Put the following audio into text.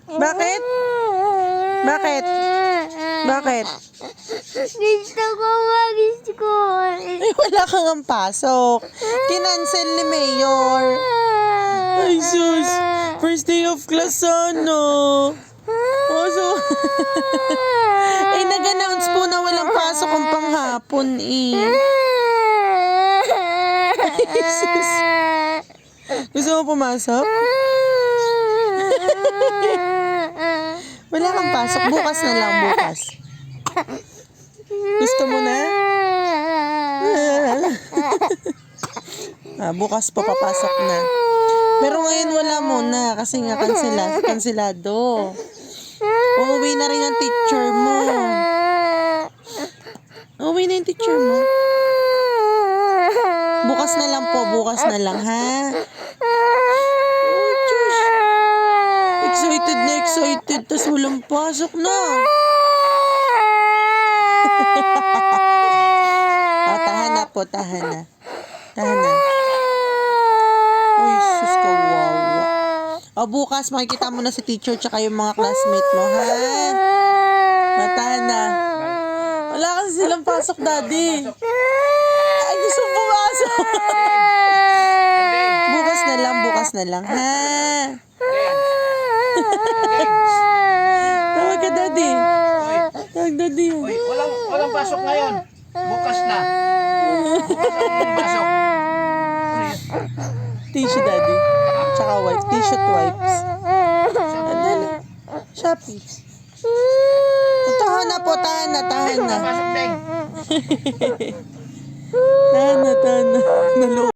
Bakit? Bakit? Bakit? Gusto ko mag-school. Ay, wala kang ang pasok. Kinancel ni Mayor. Ay, sus. First day of class, ano? Oh, so... eh, nag-announce po na walang pasok ang panghapon, eh. Ay, sus. Gusto mo pumasok? Wala kang pasok. Bukas na lang, bukas. Gusto mo na? Bukas pa papasok na. Pero ngayon wala muna kasi nga kansilado. Uuwi na rin ang teacher mo. Uuwi na yung teacher mo. Bukas na lang po, bukas na lang, ha? Oh, Diyos. Excited na excited, tas walang pasok na. Tahan na po, tahan na. Tahan na. Uy, sus ka, wawa. Bukas makikita mo na si teacher tsaka yung mga classmate mo, ha? Tahan na. Wala kasi silang pasok, daddy. Ay, gusto mo pumasok. Bukas na lang, ha? Tawag ka, daddy. Tawag, daddy. Uy, walang pasok ngayon. Bukas na. Bukas ang pasok. Tissue, daddy. Tsaka wipe. Tissue at wipes. Andali. Shopee. Tahan na po, tahan na. Pasok din. Tahan na. Nalo.